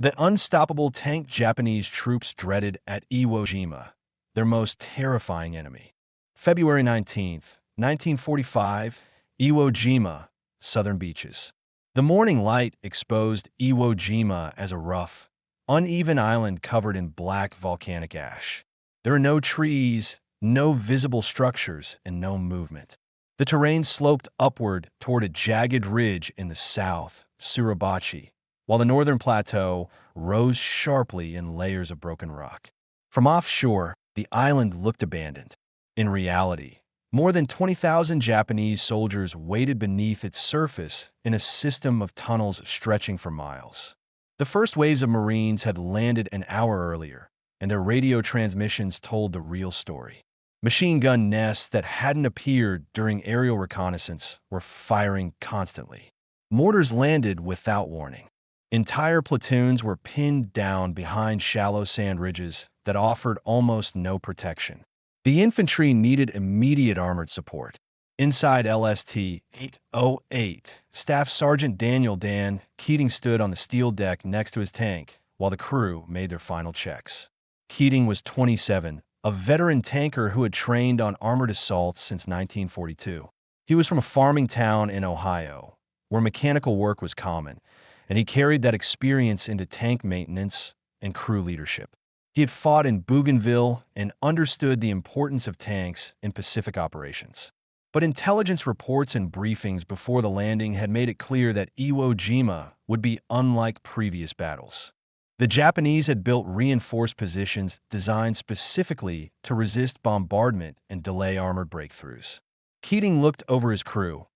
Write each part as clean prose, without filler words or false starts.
The unstoppable tank Japanese troops dreaded at Iwo Jima, their most terrifying enemy. February 19th, 1945, Iwo Jima, southern beaches. The morning light exposed Iwo Jima as a rough, uneven island covered in black volcanic ash. There are no trees, no visible structures, and no movement. The terrain sloped upward toward a jagged ridge in the south, Suribachi, while the northern plateau rose sharply in layers of broken rock. From offshore, the island looked abandoned. In reality, more than 20,000 Japanese soldiers waited beneath its surface in a system of tunnels stretching for miles. The first waves of Marines had landed an hour earlier, and their radio transmissions told the real story. Machine gun nests that hadn't appeared during aerial reconnaissance were firing constantly. Mortars landed without warning. Entire platoons were pinned down behind shallow sand ridges that offered almost no protection. The infantry needed immediate armored support. Inside LST 808, Staff Sergeant Daniel Dan Keating stood on the steel deck next to his tank while the crew made their final checks. Keating was 27, a veteran tanker who had trained on armored assaults since 1942. He was from a farming town in Ohio, where mechanical work was common, and he carried that experience into tank maintenance and crew leadership. He had fought in Bougainville and understood the importance of tanks in Pacific operations. But intelligence reports and briefings before the landing had made it clear that Iwo Jima would be unlike previous battles. The Japanese had built reinforced positions designed specifically to resist bombardment and delay armored breakthroughs. Keating looked over his crew,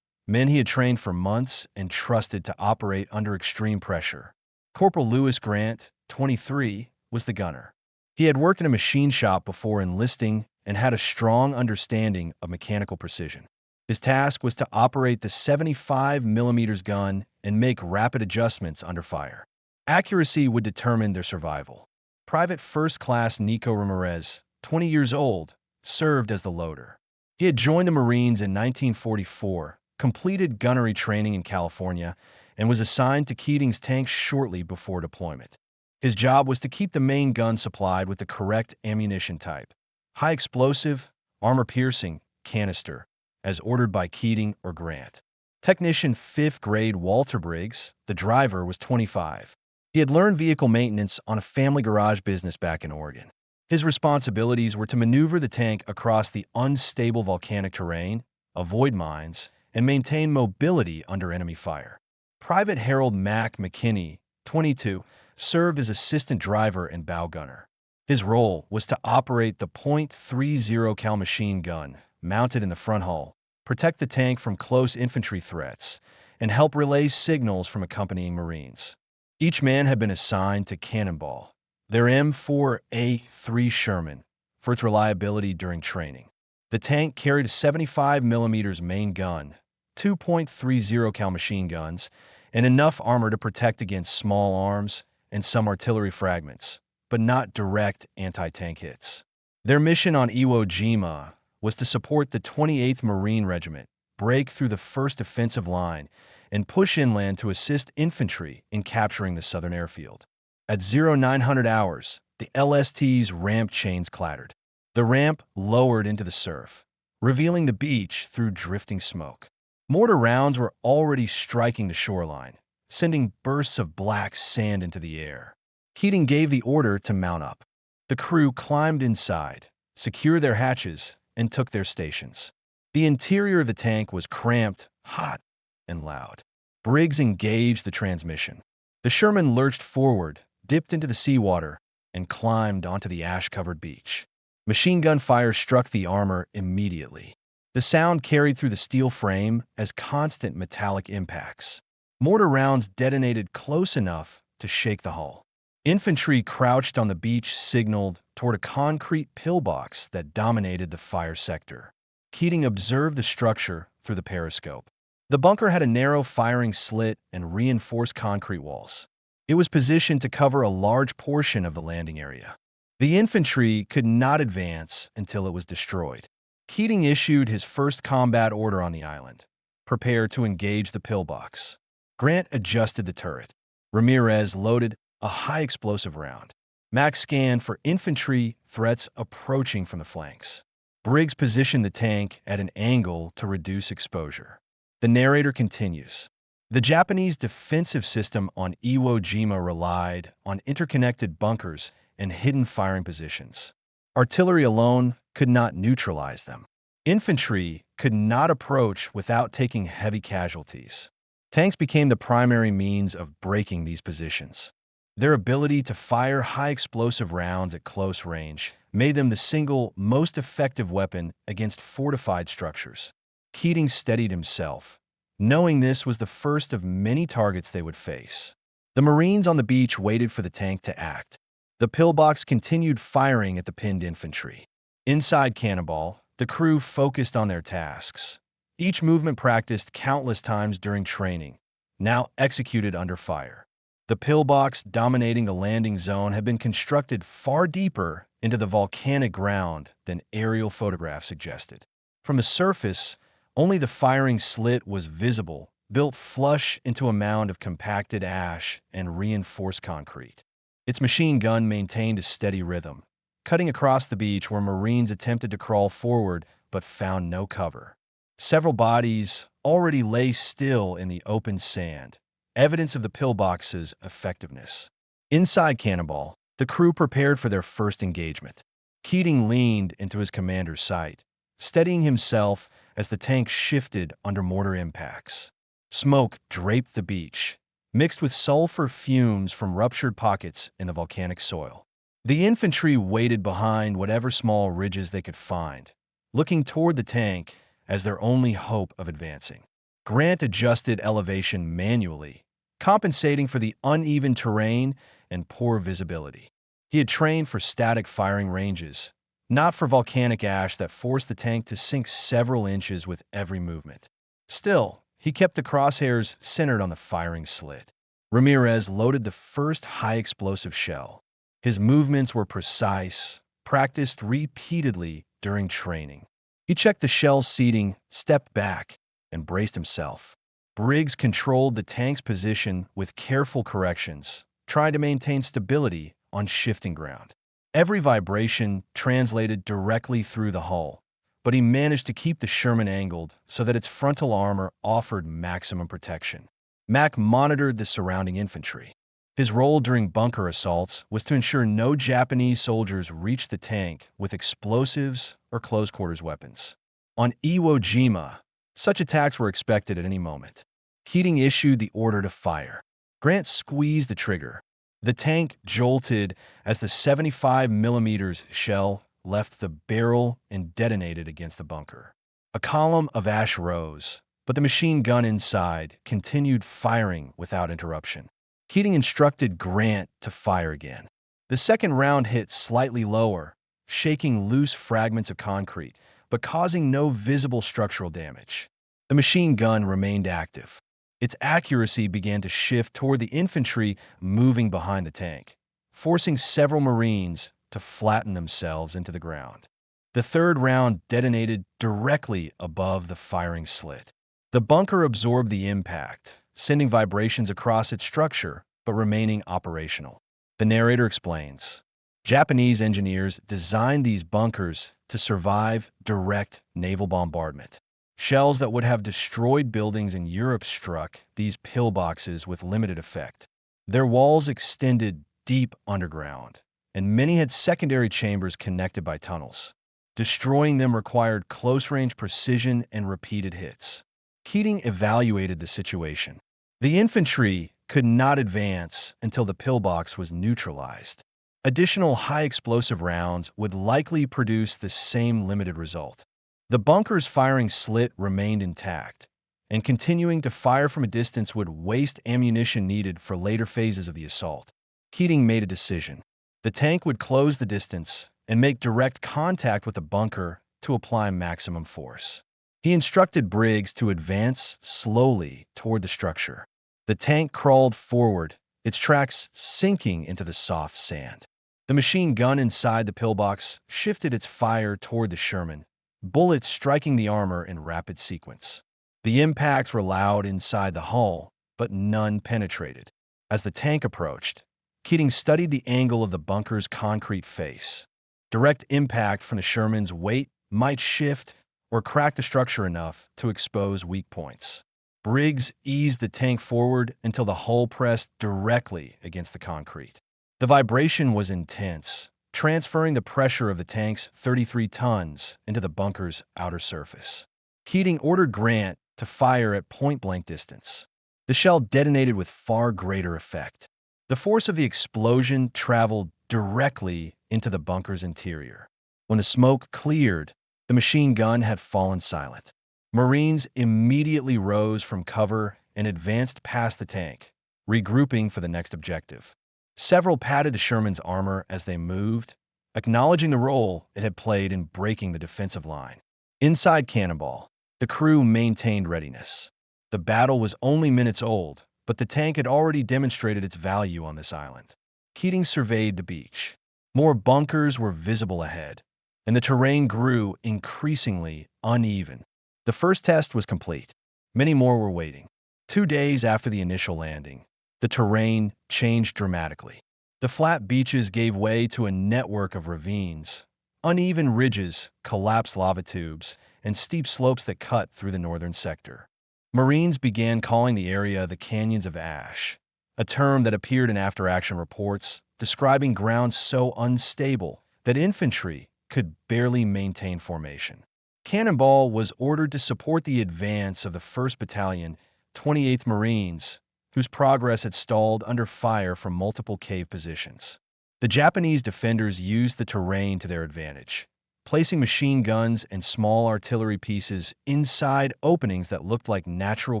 men he had trained for months and trusted to operate under extreme pressure. Corporal Lewis Grant, 23, was the gunner. He had worked in a machine shop before enlisting and had a strong understanding of mechanical precision. His task was to operate the 75mm gun and make rapid adjustments under fire. Accuracy would determine their survival. Private First Class Nico Ramirez, 20 years old, served as the loader. He had joined the Marines in 1944, completed gunnery training in California, and was assigned to Keating's tank shortly before deployment. His job was to keep the main gun supplied with the correct ammunition type: high explosive, armor-piercing, canister, as ordered by Keating or Grant. Technician 5th grade Walter Briggs, the driver, was 25. He had learned vehicle maintenance on a family garage business back in Oregon. His responsibilities were to maneuver the tank across the unstable volcanic terrain, avoid mines, and maintain mobility under enemy fire. Private Harold Mack McKinney, 22, served as assistant driver and bow gunner. His role was to operate the .30 cal machine gun mounted in the front hull, protect the tank from close infantry threats, and help relay signals from accompanying Marines. Each man had been assigned to Cannonball, their M4A3 Sherman, for its reliability during training. The tank carried a 75mm main gun, 2.30 cal machine guns, and enough armor to protect against small arms and some artillery fragments, but not direct anti-tank hits. Their mission on Iwo Jima was to support the 28th Marine Regiment, break through the first defensive line, and push inland to assist infantry in capturing the southern airfield. At 0900 hours, the LST's ramp chains clattered. The ramp lowered into the surf, revealing the beach through drifting smoke. Mortar rounds were already striking the shoreline, sending bursts of black sand into the air. Keating gave the order to mount up. The crew climbed inside, secured their hatches, and took their stations. The interior of the tank was cramped, hot, and loud. Briggs engaged the transmission. The Sherman lurched forward, dipped into the seawater, and climbed onto the ash-covered beach. Machine gun fire struck the armor immediately. The sound carried through the steel frame as constant metallic impacts. Mortar rounds detonated close enough to shake the hull. Infantry crouched on the beach signaled toward a concrete pillbox that dominated the fire sector. Keating observed the structure through the periscope. The bunker had a narrow firing slit and reinforced concrete walls. It was positioned to cover a large portion of the landing area. The infantry could not advance until it was destroyed. Keating issued his first combat order on the island: prepare to engage the pillbox. Grant adjusted the turret. Ramirez loaded a high-explosive round. Mac scanned for infantry threats approaching from the flanks. Briggs positioned the tank at an angle to reduce exposure. The narrator continues. The Japanese defensive system on Iwo Jima relied on interconnected bunkers and hidden firing positions. Artillery alone could not neutralize them. Infantry could not approach without taking heavy casualties. Tanks became the primary means of breaking these positions. Their ability to fire high-explosive rounds at close range made them the single most effective weapon against fortified structures. Keating steadied himself, knowing this was the first of many targets they would face. The Marines on the beach waited for the tank to act. The pillbox continued firing at the pinned infantry. Inside Cannonball, the crew focused on their tasks. Each movement practiced countless times during training, now executed under fire. The pillbox dominating the landing zone had been constructed far deeper into the volcanic ground than aerial photographs suggested. From the surface, only the firing slit was visible, built flush into a mound of compacted ash and reinforced concrete. Its machine gun maintained a steady rhythm, cutting across the beach where Marines attempted to crawl forward but found no cover. Several bodies already lay still in the open sand, evidence of the pillbox's effectiveness. Inside Cannonball, the crew prepared for their first engagement. Keating leaned into his commander's sight, steadying himself as the tank shifted under mortar impacts. Smoke draped the beach, mixed with sulfur fumes from ruptured pockets in the volcanic soil. The infantry waited behind whatever small ridges they could find, looking toward the tank as their only hope of advancing. Grant adjusted elevation manually, compensating for the uneven terrain and poor visibility. He had trained for static firing ranges, not for volcanic ash that forced the tank to sink several inches with every movement. Still, he kept the crosshairs centered on the firing slit. Ramirez loaded the first high-explosive shell. His movements were precise, practiced repeatedly during training. He checked the shell's seating, stepped back, and braced himself. Briggs controlled the tank's position with careful corrections, trying to maintain stability on shifting ground. Every vibration translated directly through the hull, but he managed to keep the Sherman angled so that its frontal armor offered maximum protection. Mac monitored the surrounding infantry. His role during bunker assaults was to ensure no Japanese soldiers reached the tank with explosives or close-quarters weapons. On Iwo Jima, such attacks were expected at any moment. Keating issued the order to fire. Grant squeezed the trigger. The tank jolted as the 75mm shell left the barrel and detonated against the bunker. A column of ash rose, but the machine gun inside continued firing without interruption. Keating instructed Grant to fire again. The second round hit slightly lower, shaking loose fragments of concrete, but causing no visible structural damage. The machine gun remained active. Its accuracy began to shift toward the infantry moving behind the tank, forcing several Marines to flatten themselves into the ground. The third round detonated directly above the firing slit. The bunker absorbed the impact, sending vibrations across its structure, but remaining operational. The narrator explains, Japanese engineers designed these bunkers to survive direct naval bombardment. Shells that would have destroyed buildings in Europe struck these pillboxes with limited effect. Their walls extended deep underground, and many had secondary chambers connected by tunnels. Destroying them required close-range precision and repeated hits. Keating evaluated the situation. The infantry could not advance until the pillbox was neutralized. Additional high-explosive rounds would likely produce the same limited result. The bunker's firing slit remained intact, and continuing to fire from a distance would waste ammunition needed for later phases of the assault. Keating made a decision. The tank would close the distance and make direct contact with the bunker to apply maximum force. He instructed Briggs to advance slowly toward the structure. The tank crawled forward, its tracks sinking into the soft sand. The machine gun inside the pillbox shifted its fire toward the Sherman, bullets striking the armor in rapid sequence. The impacts were loud inside the hull, but none penetrated. As the tank approached, Keating studied the angle of the bunker's concrete face. Direct impact from the Sherman's weight might shift or crack the structure enough to expose weak points. Briggs eased the tank forward until the hull pressed directly against the concrete. The vibration was intense, transferring the pressure of the tank's 33 tons into the bunker's outer surface. Keating ordered Grant to fire at point-blank distance. The shell detonated with far greater effect. The force of the explosion traveled directly into the bunker's interior. When the smoke cleared, the machine gun had fallen silent. Marines immediately rose from cover and advanced past the tank, regrouping for the next objective. Several patted the Sherman's armor as they moved, acknowledging the role it had played in breaking the defensive line. Inside Cannonball, the crew maintained readiness. The battle was only minutes old, but the tank had already demonstrated its value on this island. Keating surveyed the beach. More bunkers were visible ahead, and the terrain grew increasingly uneven. The first test was complete. Many more were waiting. 2 days after the initial landing, the terrain changed dramatically. The flat beaches gave way to a network of ravines, uneven ridges, collapsed lava tubes, and steep slopes that cut through the northern sector. Marines began calling the area the Canyons of Ash, a term that appeared in after-action reports describing ground so unstable that infantry could barely maintain formation. Cannonball was ordered to support the advance of the 1st Battalion, 28th Marines, whose progress had stalled under fire from multiple cave positions. The Japanese defenders used the terrain to their advantage, placing machine guns and small artillery pieces inside openings that looked like natural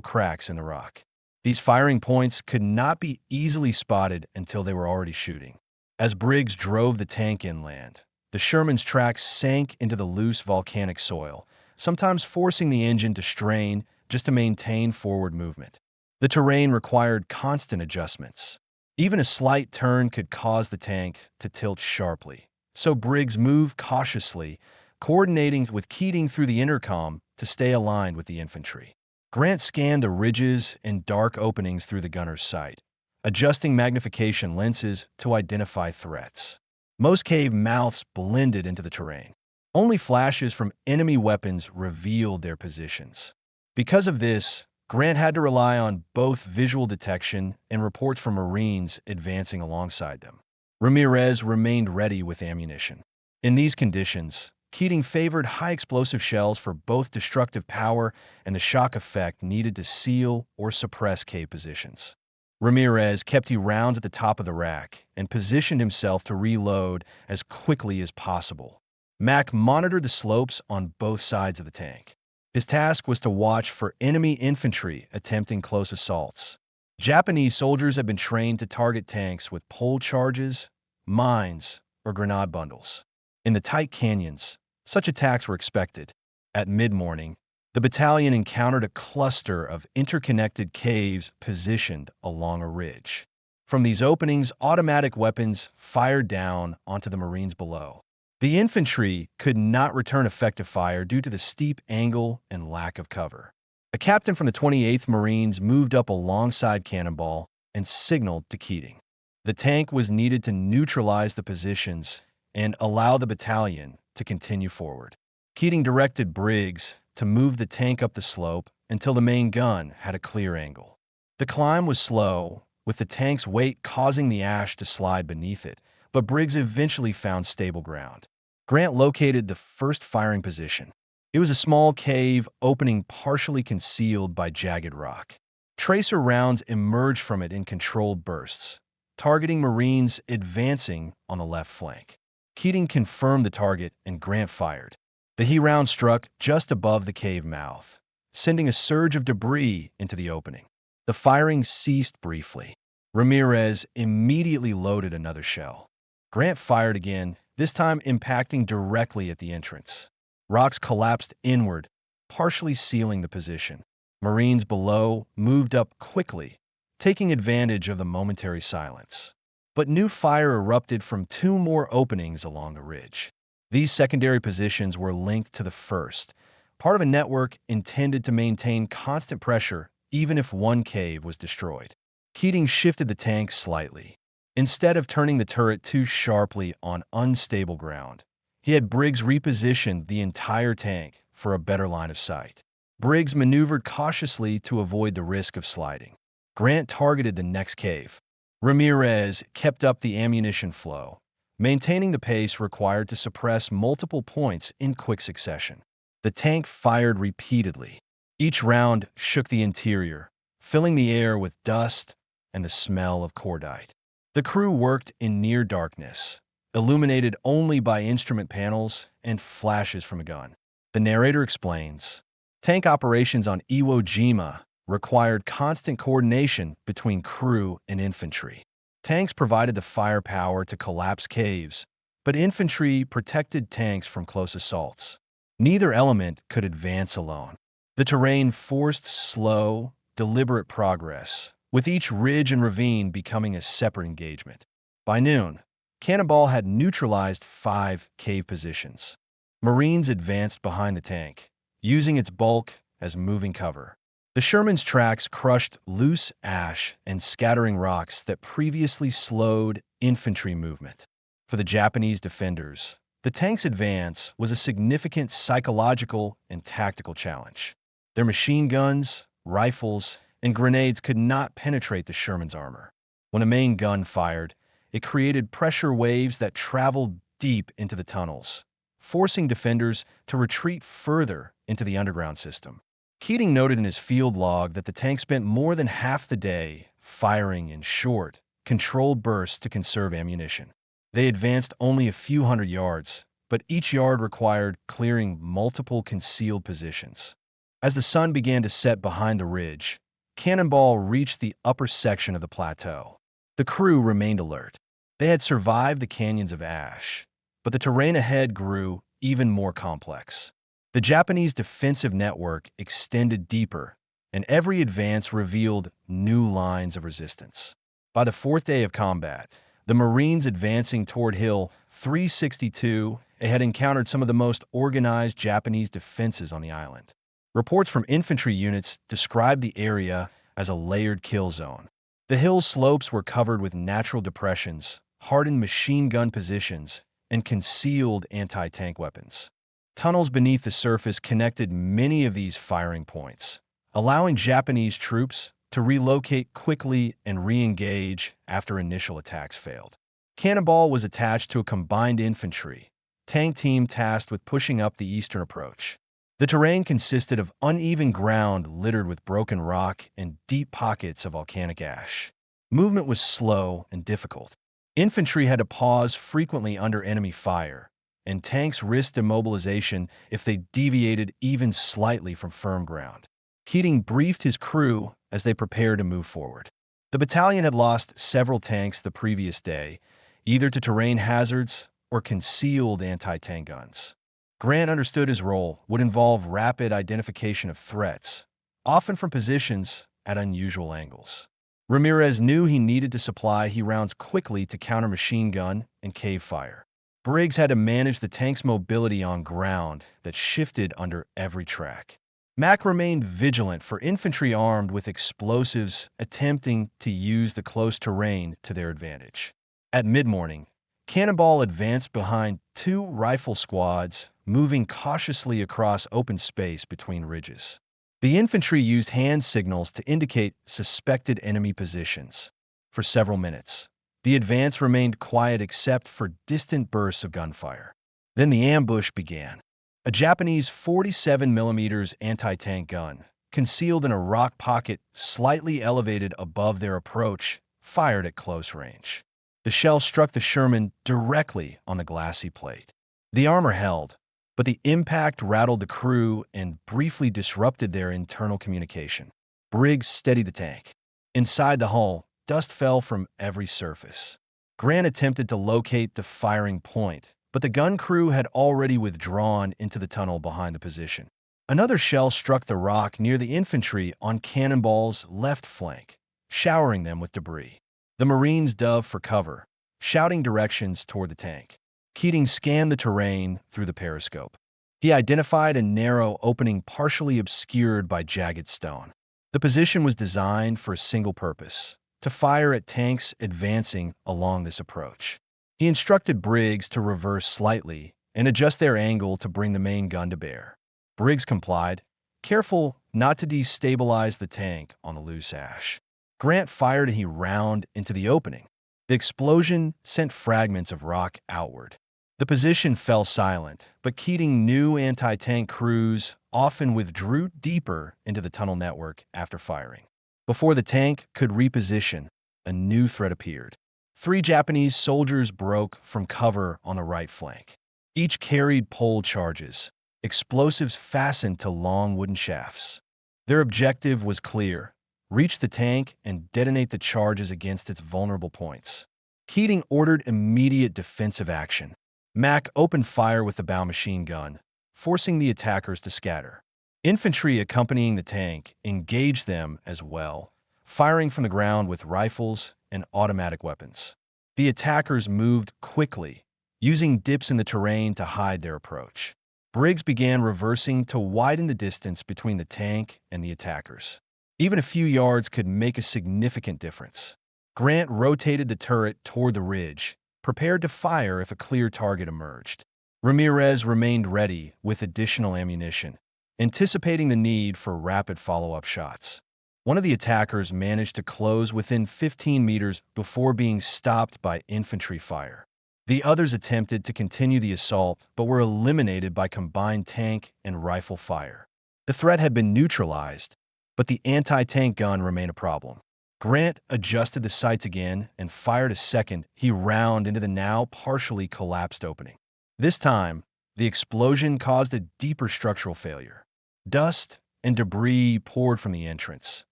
cracks in the rock. These firing points could not be easily spotted until they were already shooting. As Briggs drove the tank inland, the Sherman's tracks sank into the loose volcanic soil, sometimes forcing the engine to strain just to maintain forward movement. The terrain required constant adjustments. Even a slight turn could cause the tank to tilt sharply, so Briggs moved cautiously, coordinating with Keating through the intercom to stay aligned with the infantry. Grant scanned the ridges and dark openings through the gunner's sight, adjusting magnification lenses to identify threats. Most cave mouths blended into the terrain. Only flashes from enemy weapons revealed their positions. Because of this, Grant had to rely on both visual detection and reports from Marines advancing alongside them. Ramirez remained ready with ammunition. In these conditions, Keating favored high-explosive shells for both destructive power and the shock effect needed to seal or suppress cave positions. Ramirez kept rounds at the top of the rack and positioned himself to reload as quickly as possible. Mack monitored the slopes on both sides of the tank. His task was to watch for enemy infantry attempting close assaults. Japanese soldiers had been trained to target tanks with pole charges, mines, or grenade bundles. In the tight canyons, such attacks were expected. At mid-morning, the battalion encountered a cluster of interconnected caves positioned along a ridge. From these openings, automatic weapons fired down onto the Marines below. The infantry could not return effective fire due to the steep angle and lack of cover. A captain from the 28th Marines moved up alongside Cannonball and signaled to Keating. The tank was needed to neutralize the positions and allow the battalion to continue forward. Keating directed Briggs to move the tank up the slope until the main gun had a clear angle. The climb was slow, with the tank's weight causing the ash to slide beneath it, but Briggs eventually found stable ground. Grant located the first firing position. It was a small cave opening partially concealed by jagged rock. Tracer rounds emerged from it in controlled bursts, targeting Marines advancing on the left flank. Keating confirmed the target and Grant fired. The He round struck just above the cave mouth, sending a surge of debris into the opening. The firing ceased briefly. Ramirez immediately loaded another shell. Grant fired again, this time impacting directly at the entrance. Rocks collapsed inward, partially sealing the position. Marines below moved up quickly, taking advantage of the momentary silence. But new fire erupted from 2 more openings along the ridge. These secondary positions were linked to the first, part of a network intended to maintain constant pressure even if one cave was destroyed. Keating shifted the tank slightly. Instead of turning the turret too sharply on unstable ground, he had Briggs reposition the entire tank for a better line of sight. Briggs maneuvered cautiously to avoid the risk of sliding. Grant targeted the next cave. Ramirez kept up the ammunition flow, maintaining the pace required to suppress multiple points in quick succession. The tank fired repeatedly. Each round shook the interior, filling the air with dust and the smell of cordite. The crew worked in near darkness, illuminated only by instrument panels and flashes from a gun. The narrator explains, tank operations on Iwo Jima required constant coordination between crew and infantry. Tanks provided the firepower to collapse caves, but infantry protected tanks from close assaults. Neither element could advance alone. The terrain forced slow, deliberate progress, with each ridge and ravine becoming a separate engagement. By noon, Cannonball had neutralized 5 cave positions. Marines advanced behind the tank, using its bulk as moving cover. The Sherman's tracks crushed loose ash and scattering rocks that previously slowed infantry movement. For the Japanese defenders, the tank's advance was a significant psychological and tactical challenge. Their machine guns, rifles, and grenades could not penetrate the Sherman's armor. When a main gun fired, it created pressure waves that traveled deep into the tunnels, forcing defenders to retreat further into the underground system. Keating noted in his field log that the tank spent more than half the day firing in short, controlled bursts to conserve ammunition. They advanced only a few hundred yards, but each yard required clearing multiple concealed positions. As the sun began to set behind the ridge, Cannonball reached the upper section of the plateau. The crew remained alert. They had survived the canyons of ash, but the terrain ahead grew even more complex. The Japanese defensive network extended deeper, and every advance revealed new lines of resistance. By the 4th day of combat, the Marines advancing toward Hill 362 had encountered some of the most organized Japanese defenses on the island. Reports from infantry units described the area as a layered kill zone. The hill slopes were covered with natural depressions, hardened machine gun positions, and concealed anti-tank weapons. Tunnels beneath the surface connected many of these firing points, allowing Japanese troops to relocate quickly and re-engage after initial attacks failed. Cannonball was attached to a combined infantry tank team tasked with pushing up the eastern approach. The terrain consisted of uneven ground littered with broken rock and deep pockets of volcanic ash. Movement was slow and difficult. Infantry had to pause frequently under enemy fire, and tanks risked immobilization if they deviated even slightly from firm ground. Keating briefed his crew as they prepared to move forward. The battalion had lost several tanks the previous day, either to terrain hazards or concealed anti-tank guns. Grant understood his role would involve rapid identification of threats, often from positions at unusual angles. Ramirez knew he needed to supply rounds quickly to counter machine gun and cave fire. Briggs had to manage the tank's mobility on ground that shifted under every track. Mack remained vigilant for infantry armed with explosives attempting to use the close terrain to their advantage. At mid-morning, Cannonball advanced behind 2 rifle squads, moving cautiously across open space between ridges. The infantry used hand signals to indicate suspected enemy positions. For several minutes, the advance remained quiet except for distant bursts of gunfire. Then the ambush began. A Japanese 47mm anti-tank gun, concealed in a rock pocket slightly elevated above their approach, fired at close range. The shell struck the Sherman directly on the glassy plate. The armor held, but the impact rattled the crew and briefly disrupted their internal communication. Briggs steadied the tank. Inside the hull, dust fell from every surface. Grant attempted to locate the firing point, but the gun crew had already withdrawn into the tunnel behind the position. Another shell struck the rock near the infantry on Cannonball's left flank, showering them with debris. The Marines dove for cover, shouting directions toward the tank. Keating scanned the terrain through the periscope. He identified a narrow opening partially obscured by jagged stone. The position was designed for a single purpose: to fire at tanks advancing along this approach. He instructed Briggs to reverse slightly and adjust their angle to bring the main gun to bear. Briggs complied, careful not to destabilize the tank on the loose ash. Grant fired and he rounded into the opening. The explosion sent fragments of rock outward. The position fell silent, but Keating knew anti-tank crews often withdrew deeper into the tunnel network after firing. Before the tank could reposition, a new threat appeared. 3 Japanese soldiers broke from cover on the right flank. Each carried pole charges, explosives fastened to long wooden shafts. Their objective was clear: reach the tank and detonate the charges against its vulnerable points. Keating ordered immediate defensive action. Mack opened fire with the bow machine gun, forcing the attackers to scatter. Infantry accompanying the tank engaged them as well, firing from the ground with rifles and automatic weapons. The attackers moved quickly, using dips in the terrain to hide their approach. Briggs began reversing to widen the distance between the tank and the attackers. Even a few yards could make a significant difference. Grant rotated the turret toward the ridge, prepared to fire if a clear target emerged. Ramirez remained ready with additional ammunition, anticipating the need for rapid follow-up shots. One of the attackers managed to close within 15 meters before being stopped by infantry fire. The others attempted to continue the assault but were eliminated by combined tank and rifle fire. The threat had been neutralized, but the anti-tank gun remained a problem. Grant adjusted the sights again and fired a second round into the now partially collapsed opening. This time, the explosion caused a deeper structural failure. Dust and debris poured from the entrance,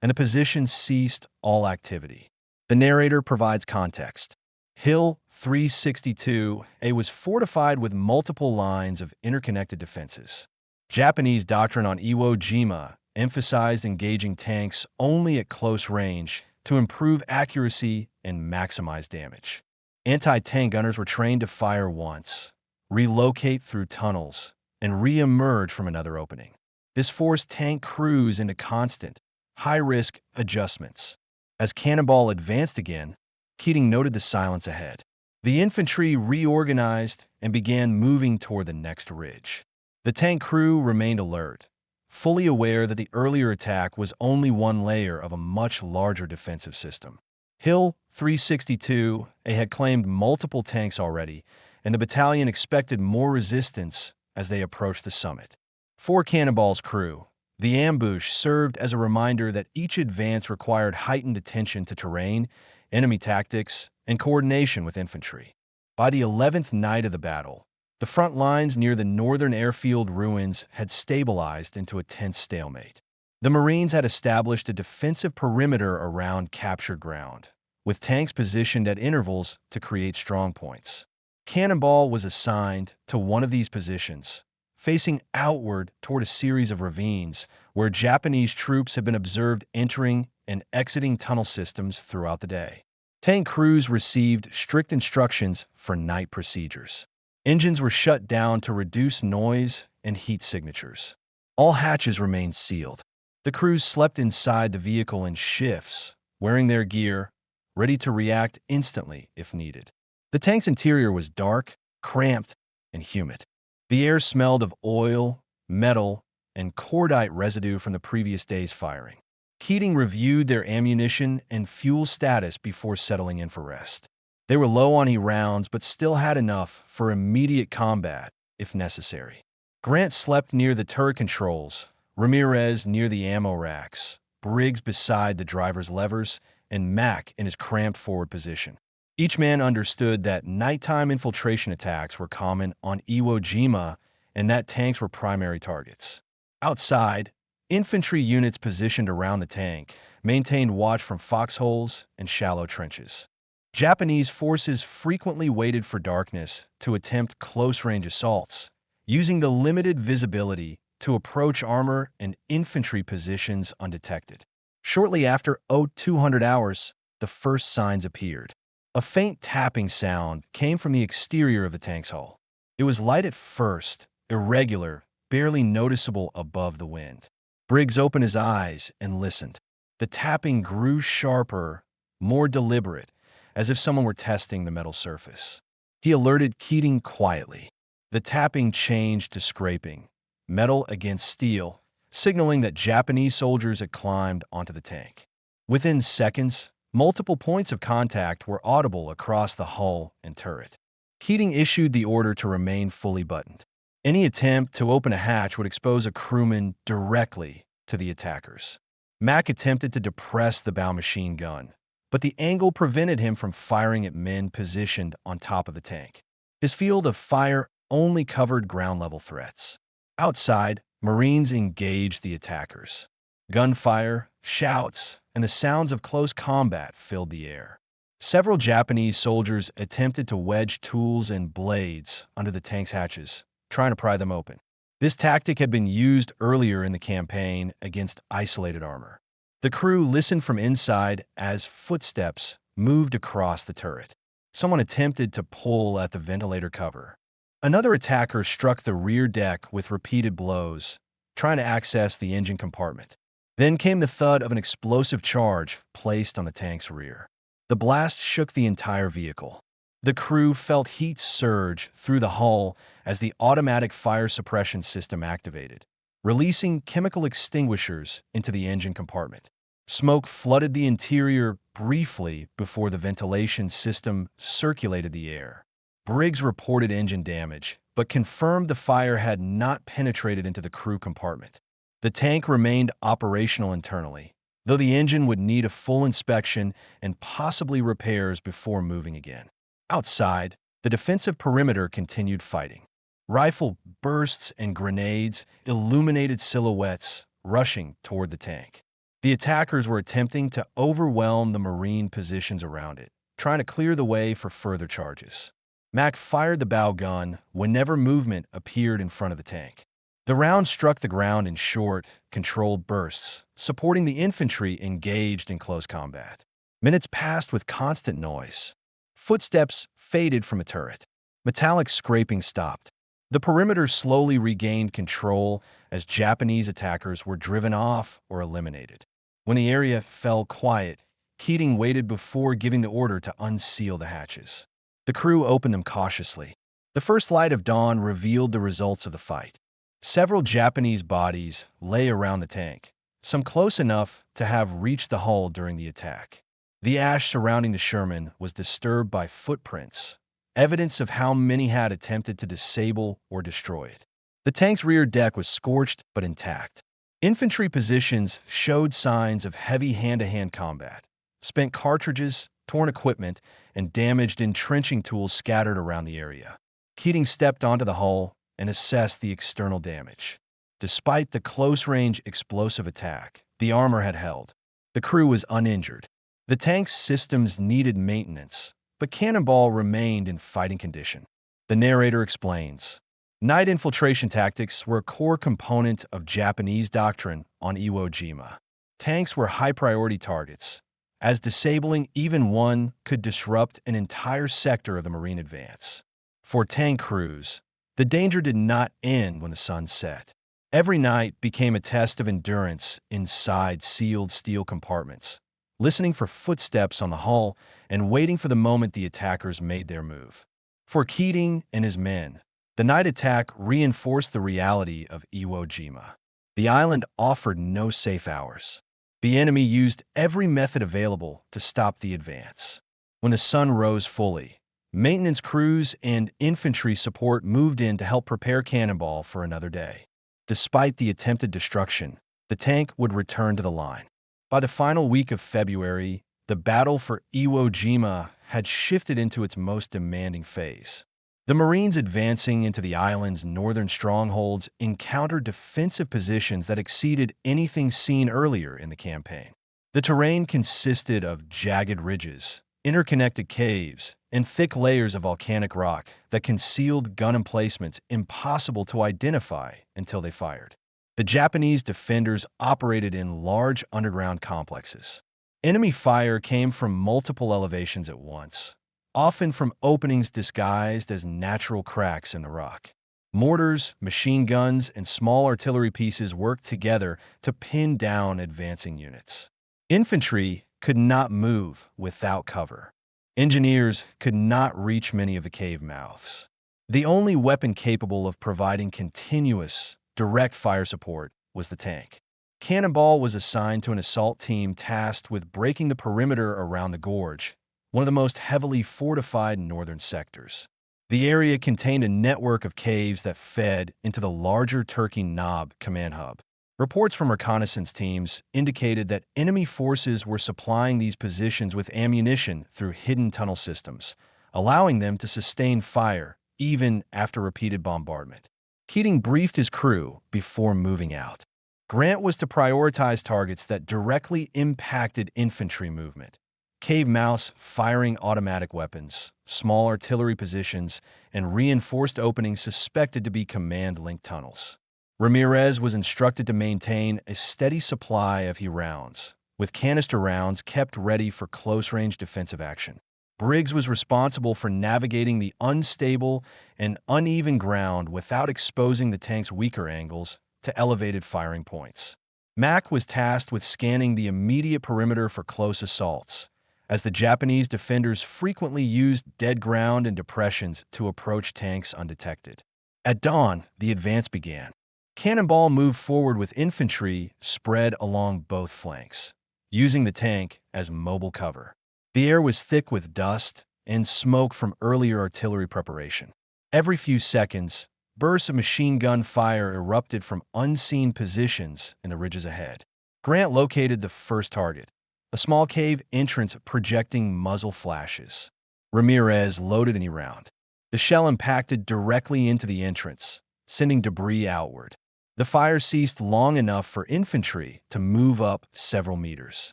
and the position ceased all activity. The narrator provides context. Hill 362A was fortified with multiple lines of interconnected defenses. Japanese doctrine on Iwo Jima emphasized engaging tanks only at close range to improve accuracy and maximize damage. Anti-tank gunners were trained to fire once, relocate through tunnels, and re-emerge from another opening. This forced tank crews into constant, high-risk adjustments. As Cannonball advanced again, Keating noted the silence ahead. The infantry reorganized and began moving toward the next ridge. The tank crew remained alert, fully aware that the earlier attack was only one layer of a much larger defensive system. Hill 362A had claimed multiple tanks already, and the battalion expected more resistance as they approached the summit. For Cannonball's crew, the ambush served as a reminder that each advance required heightened attention to terrain, enemy tactics, and coordination with infantry. By the 11th night of the battle, the front lines near the northern airfield ruins had stabilized into a tense stalemate. The Marines had established a defensive perimeter around captured ground, with tanks positioned at intervals to create strong points. Cannonball was assigned to one of these positions, facing outward toward a series of ravines where Japanese troops had been observed entering and exiting tunnel systems throughout the day. Tank crews received strict instructions for night procedures. Engines were shut down to reduce noise and heat signatures. All hatches remained sealed. The crews slept inside the vehicle in shifts, wearing their gear, ready to react instantly if needed. The tank's interior was dark, cramped, and humid. The air smelled of oil, metal, and cordite residue from the previous day's firing. Keating reviewed their ammunition and fuel status before settling in for rest. They were low on rounds but still had enough for immediate combat, if necessary. Grant slept near the turret controls, Ramirez near the ammo racks, Briggs beside the driver's levers, and Mack in his cramped forward position. Each man understood that nighttime infiltration attacks were common on Iwo Jima and that tanks were primary targets. Outside, infantry units positioned around the tank maintained watch from foxholes and shallow trenches. Japanese forces frequently waited for darkness to attempt close-range assaults, using the limited visibility to approach armor and infantry positions undetected. Shortly after 0200 hours, the first signs appeared. A faint tapping sound came from the exterior of the tank's hull. It was light at first, irregular, barely noticeable above the wind. Briggs opened his eyes and listened. The tapping grew sharper more deliberate, as if someone were testing the metal surface. He alerted Keating quietly. The tapping changed to scraping, metal against steel, signaling that Japanese soldiers had climbed onto the tank. Within seconds, multiple points of contact were audible across the hull and turret. Keating issued the order to remain fully buttoned. Any attempt to open a hatch would expose a crewman directly to the attackers. Mack attempted to depress the bow machine gun, but the angle prevented him from firing at men positioned on top of the tank. His field of fire only covered ground-level threats. Outside, Marines engaged the attackers. Gunfire, shouts, and the sounds of close combat filled the air. Several Japanese soldiers attempted to wedge tools and blades under the tank's hatches, trying to pry them open. This tactic had been used earlier in the campaign against isolated armor. The crew listened from inside as footsteps moved across the turret. Someone attempted to pull at the ventilator cover. Another attacker struck the rear deck with repeated blows, trying to access the engine compartment. Then came the thud of an explosive charge placed on the tank's rear. The blast shook the entire vehicle. The crew felt heat surge through the hull as the automatic fire suppression system activated, releasing chemical extinguishers into the engine compartment. Smoke flooded the interior briefly before the ventilation system circulated the air. Briggs reported engine damage, but confirmed the fire had not penetrated into the crew compartment. The tank remained operational internally, though the engine would need a full inspection and possibly repairs before moving again. Outside, the defensive perimeter continued fighting. Rifle bursts and grenades illuminated silhouettes rushing toward the tank. The attackers were attempting to overwhelm the Marine positions around it, trying to clear the way for further charges. Mack fired the bow gun whenever movement appeared in front of the tank. The round struck the ground in short, controlled bursts, supporting the infantry engaged in close combat. Minutes passed with constant noise. Footsteps faded from a turret. Metallic scraping stopped. The perimeter slowly regained control as Japanese attackers were driven off or eliminated. When the area fell quiet, Keating waited before giving the order to unseal the hatches. The crew opened them cautiously. The first light of dawn revealed the results of the fight. Several Japanese bodies lay around the tank, some close enough to have reached the hull during the attack. The ash surrounding the Sherman was disturbed by footprints, evidence of how many had attempted to disable or destroy it. The tank's rear deck was scorched but intact. Infantry positions showed signs of heavy hand-to-hand combat. Spent cartridges, torn equipment, and damaged entrenching tools scattered around the area. Keating stepped onto the hull and assessed the external damage. Despite the close-range explosive attack, the armor had held. The crew was uninjured. The tank's systems needed maintenance, but Cannonball remained in fighting condition. The narrator explains, night infiltration tactics were a core component of Japanese doctrine on Iwo Jima. Tanks were high-priority targets, as disabling even one could disrupt an entire sector of the Marine advance. For tank crews, the danger did not end when the sun set. Every night became a test of endurance inside sealed steel compartments, listening for footsteps on the hull and waiting for the moment the attackers made their move. For Keating and his men, the night attack reinforced the reality of Iwo Jima. The island offered no safe hours. The enemy used every method available to stop the advance. When the sun rose fully, maintenance crews and infantry support moved in to help prepare Cannonball for another day. Despite the attempted destruction, the tank would return to the line. By the final week of February, the battle for Iwo Jima had shifted into its most demanding phase. The Marines advancing into the island's northern strongholds encountered defensive positions that exceeded anything seen earlier in the campaign. The terrain consisted of jagged ridges, interconnected caves, and thick layers of volcanic rock that concealed gun emplacements impossible to identify until they fired. The Japanese defenders operated in large underground complexes. Enemy fire came from multiple elevations at once, often from openings disguised as natural cracks in the rock. Mortars, machine guns, and small artillery pieces worked together to pin down advancing units. Infantry, could not move without cover. Engineers could not reach many of the cave mouths. The only weapon capable of providing continuous, direct fire support was the tank. Cannonball was assigned to an assault team tasked with breaking the perimeter around the gorge, one of the most heavily fortified northern sectors. The area contained a network of caves that fed into the larger Turkey Knob command hub. Reports from reconnaissance teams indicated that enemy forces were supplying these positions with ammunition through hidden tunnel systems, allowing them to sustain fire even after repeated bombardment. Keating briefed his crew before moving out. Grant was to prioritize targets that directly impacted infantry movement. Cave mouths firing automatic weapons, small artillery positions, and reinforced openings suspected to be command-link tunnels. Ramirez was instructed to maintain a steady supply of HE rounds, with canister rounds kept ready for close-range defensive action. Briggs was responsible for navigating the unstable and uneven ground without exposing the tank's weaker angles to elevated firing points. Mack was tasked with scanning the immediate perimeter for close assaults, as the Japanese defenders frequently used dead ground and depressions to approach tanks undetected. At dawn, the advance began. Cannonball moved forward with infantry spread along both flanks, using the tank as mobile cover. The air was thick with dust and smoke from earlier artillery preparation. Every few seconds, bursts of machine gun fire erupted from unseen positions in the ridges ahead. Grant located the first target, a small cave entrance projecting muzzle flashes. Ramirez loaded any round. The shell impacted directly into the entrance, sending debris outward. The fire ceased long enough for infantry to move up several meters.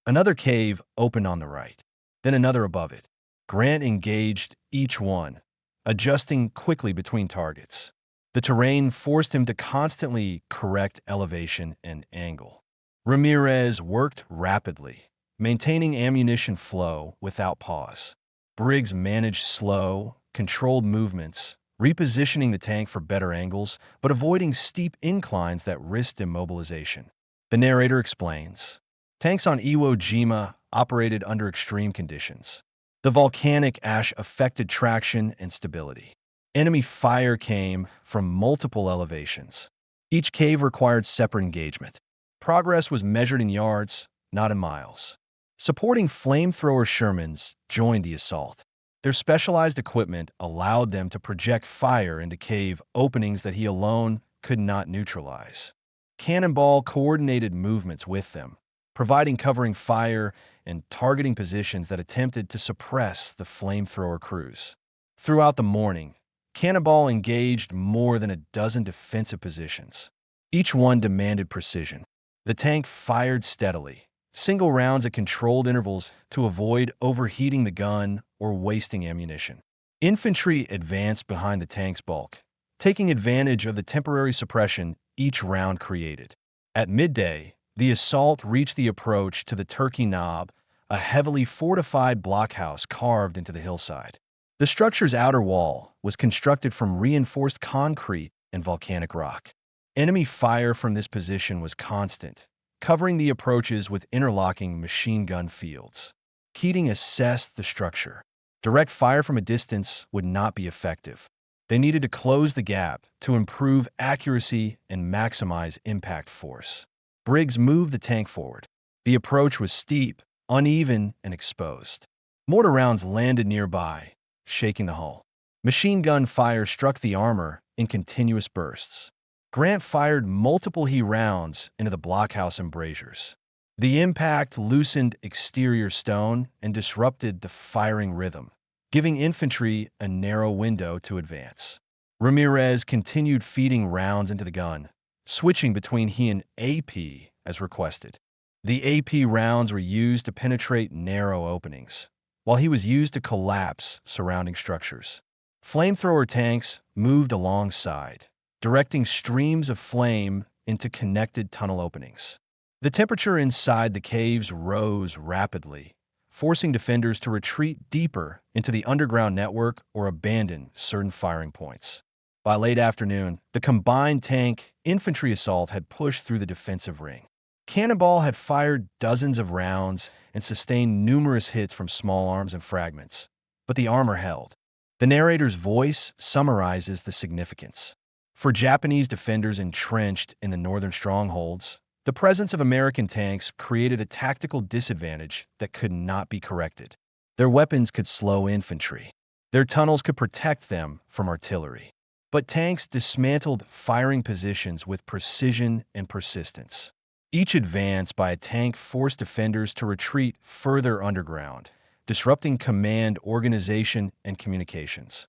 Another cave opened on the right, then another above it. Grant engaged each one, adjusting quickly between targets. The terrain forced him to constantly correct elevation and angle. Ramirez worked rapidly, maintaining ammunition flow without pause. Briggs managed slow, controlled movements, repositioning the tank for better angles, but avoiding steep inclines that risked immobilization. The narrator explains, tanks on Iwo Jima operated under extreme conditions. The volcanic ash affected traction and stability. Enemy fire came from multiple elevations. Each cave required separate engagement. Progress was measured in yards, not in miles. Supporting flamethrower Shermans joined the assault. Their specialized equipment allowed them to project fire into cave openings that he alone could not neutralize. Cannonball coordinated movements with them, providing covering fire and targeting positions that attempted to suppress the flamethrower crews. Throughout the morning, Cannonball engaged more than a dozen defensive positions. Each one demanded precision. The tank fired steadily, single rounds at controlled intervals to avoid overheating the gun or wasting ammunition. Infantry advanced behind the tank's bulk, taking advantage of the temporary suppression each round created. At midday, the assault reached the approach to the Turkey Knob, a heavily fortified blockhouse carved into the hillside. The structure's outer wall was constructed from reinforced concrete and volcanic rock. Enemy fire from this position was constant, covering the approaches with interlocking machine gun fields. Keating assessed the structure. Direct fire from a distance would not be effective. They needed to close the gap to improve accuracy and maximize impact force. Briggs moved the tank forward. The approach was steep, uneven, and exposed. Mortar rounds landed nearby, shaking the hull. Machine gun fire struck the armor in continuous bursts. Grant fired multiple HE rounds into the blockhouse embrasures. The impact loosened exterior stone and disrupted the firing rhythm, giving infantry a narrow window to advance. Ramirez continued feeding rounds into the gun, switching between HE and AP as requested. The AP rounds were used to penetrate narrow openings, while he was used to collapse surrounding structures. Flamethrower tanks moved alongside, directing streams of flame into connected tunnel openings. The temperature inside the caves rose rapidly, forcing defenders to retreat deeper into the underground network or abandon certain firing points. By late afternoon, the combined tank-infantry assault had pushed through the defensive ring. Cannonball had fired dozens of rounds and sustained numerous hits from small arms and fragments, but the armor held. The narrator's voice summarizes the significance. For Japanese defenders entrenched in the northern strongholds, the presence of American tanks created a tactical disadvantage that could not be corrected. Their weapons could slow infantry. Their tunnels could protect them from artillery. But tanks dismantled firing positions with precision and persistence. Each advance by a tank forced defenders to retreat further underground, disrupting command organization and communications.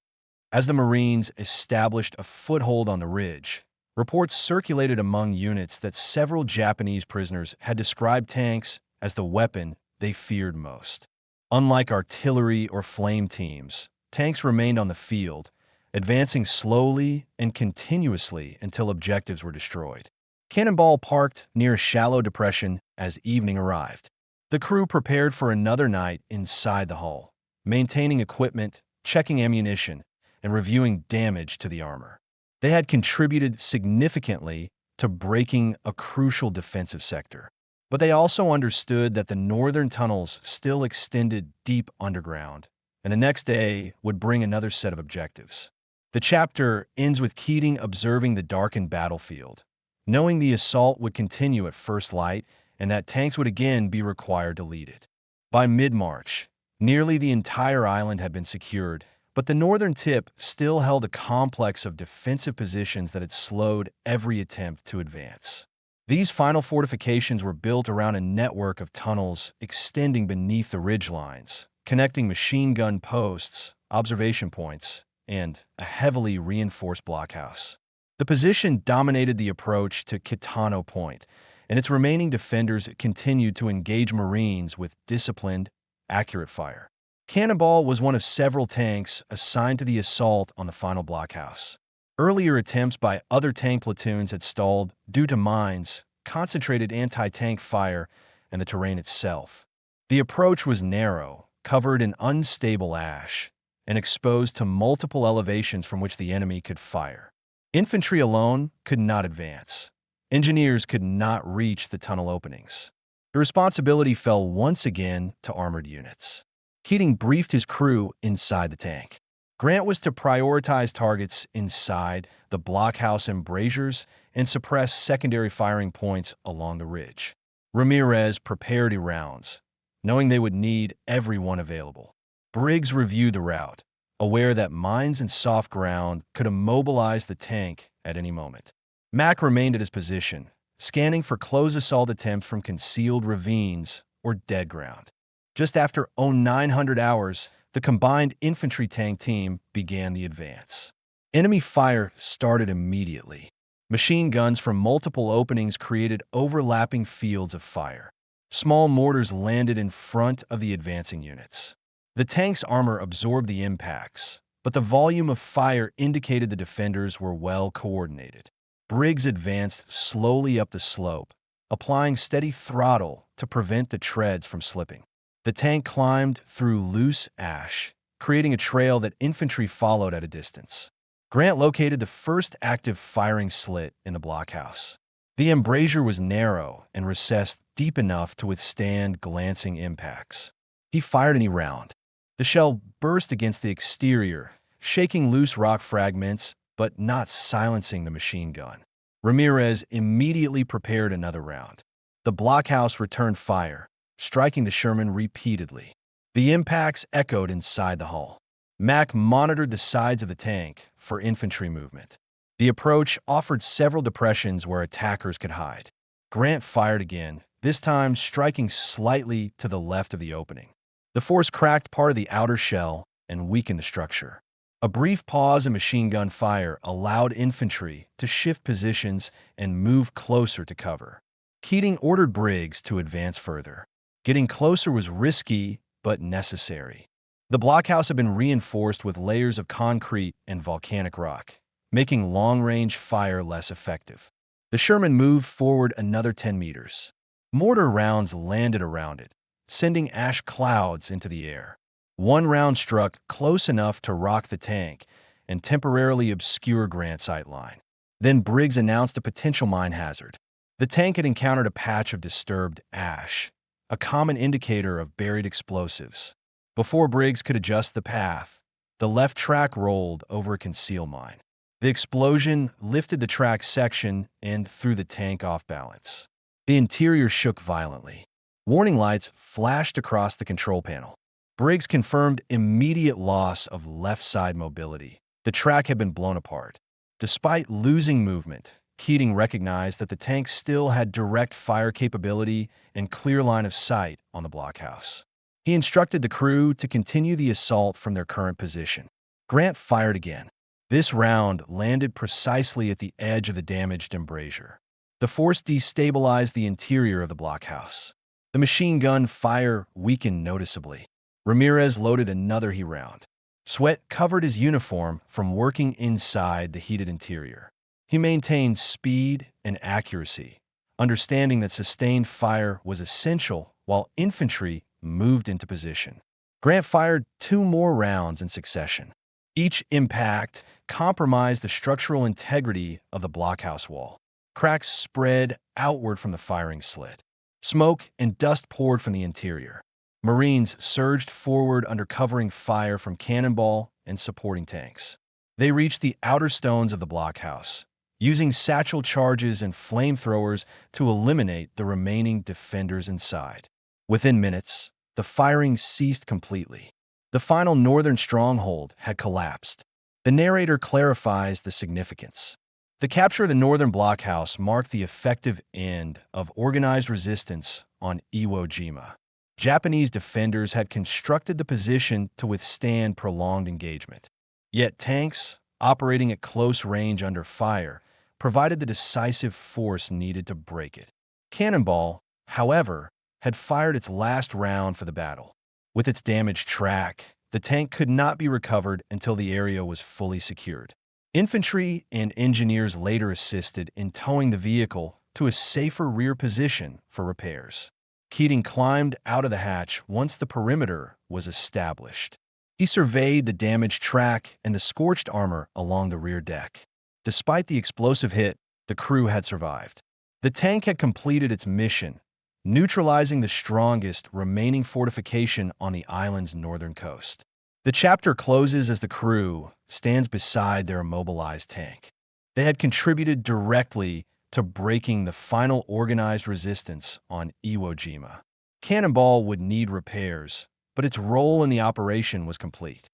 As the Marines established a foothold on the ridge, reports circulated among units that several Japanese prisoners had described tanks as the weapon they feared most. Unlike artillery or flame teams, tanks remained on the field, advancing slowly and continuously until objectives were destroyed. Cannonball parked near a shallow depression as evening arrived. The crew prepared for another night inside the hull, maintaining equipment, checking ammunition, and reviewing damage to the armor. They had contributed significantly to breaking a crucial defensive sector. But they also understood that the northern tunnels still extended deep underground, and the next day would bring another set of objectives. The chapter ends with Keating observing the darkened battlefield, knowing the assault would continue at first light and that tanks would again be required to lead it. By mid-March, nearly the entire island had been secured, but the northern tip still held a complex of defensive positions that had slowed every attempt to advance. These final fortifications were built around a network of tunnels extending beneath the ridgelines, connecting machine gun posts, observation points, and a heavily reinforced blockhouse. The position dominated the approach to Kitano Point, and its remaining defenders continued to engage Marines with disciplined, accurate fire. Cannonball was one of several tanks assigned to the assault on the final blockhouse. Earlier attempts by other tank platoons had stalled due to mines, concentrated anti-tank fire, and the terrain itself. The approach was narrow, covered in unstable ash, and exposed to multiple elevations from which the enemy could fire. Infantry alone could not advance. Engineers could not reach the tunnel openings. The responsibility fell once again to armored units. Keating briefed his crew inside the tank. Grant was to prioritize targets inside the blockhouse embrasures and suppress secondary firing points along the ridge. Ramirez prepared rounds, knowing they would need every one available. Briggs reviewed the route, aware that mines and soft ground could immobilize the tank at any moment. Mack remained at his position, scanning for close assault attempts from concealed ravines or dead ground. Just after 0900 hours, the combined infantry tank team began the advance. Enemy fire started immediately. Machine guns from multiple openings created overlapping fields of fire. Small mortars landed in front of the advancing units. The tank's armor absorbed the impacts, but the volume of fire indicated the defenders were well coordinated. Briggs advanced slowly up the slope, applying steady throttle to prevent the treads from slipping. The tank climbed through loose ash, creating a trail that infantry followed at a distance. Grant located the first active firing slit in the blockhouse. The embrasure was narrow and recessed deep enough to withstand glancing impacts. He fired any round. The shell burst against the exterior, shaking loose rock fragments, but not silencing the machine gun. Ramirez immediately prepared another round. The blockhouse returned fire, striking the Sherman repeatedly. The impacts echoed inside the hull. Mack monitored the sides of the tank for infantry movement. The approach offered several depressions where attackers could hide. Grant fired again, this time striking slightly to the left of the opening. The force cracked part of the outer shell and weakened the structure. A brief pause in machine gun fire allowed infantry to shift positions and move closer to cover. Keating ordered Briggs to advance further. Getting closer was risky, but necessary. The blockhouse had been reinforced with layers of concrete and volcanic rock, making long-range fire less effective. The Sherman moved forward another 10 meters. Mortar rounds landed around it, sending ash clouds into the air. One round struck close enough to rock the tank and temporarily obscure Grant's sight line. Then Briggs announced a potential mine hazard. The tank had encountered a patch of disturbed ash, a common indicator of buried explosives. Before Briggs could adjust the path, the left track rolled over a concealed mine. The explosion lifted the track section and threw the tank off balance. The interior shook violently. Warning lights flashed across the control panel. Briggs confirmed immediate loss of left side mobility. The track had been blown apart. Despite losing movement, Keating recognized that the tank still had direct fire capability and clear line of sight on the blockhouse. He instructed the crew to continue the assault from their current position. Grant fired again. This round landed precisely at the edge of the damaged embrasure. The force destabilized the interior of the blockhouse. The machine gun fire weakened noticeably. Ramirez loaded another round. Sweat covered his uniform from working inside the heated interior. He maintained speed and accuracy, understanding that sustained fire was essential while infantry moved into position. Grant fired 2 more rounds in succession. Each impact compromised the structural integrity of the blockhouse wall. Cracks spread outward from the firing slit. Smoke and dust poured from the interior. Marines surged forward under covering fire from cannonball and supporting tanks. They reached the outer stones of the blockhouse, using satchel charges and flamethrowers to eliminate the remaining defenders inside. Within minutes, the firing ceased completely. The final northern stronghold had collapsed. The narrator clarifies the significance. The capture of the northern blockhouse marked the effective end of organized resistance on Iwo Jima. Japanese defenders had constructed the position to withstand prolonged engagement. Yet tanks, operating at close range under fire, provided the decisive force needed to break it. Cannonball, however, had fired its last round for the battle. With its damaged track, the tank could not be recovered until the area was fully secured. Infantry and engineers later assisted in towing the vehicle to a safer rear position for repairs. Keating climbed out of the hatch once the perimeter was established. He surveyed the damaged track and the scorched armor along the rear deck. Despite the explosive hit, the crew had survived. The tank had completed its mission, neutralizing the strongest remaining fortification on the island's northern coast. The chapter closes as the crew stands beside their immobilized tank. They had contributed directly to breaking the final organized resistance on Iwo Jima. Cannonball would need repairs, but its role in the operation was complete.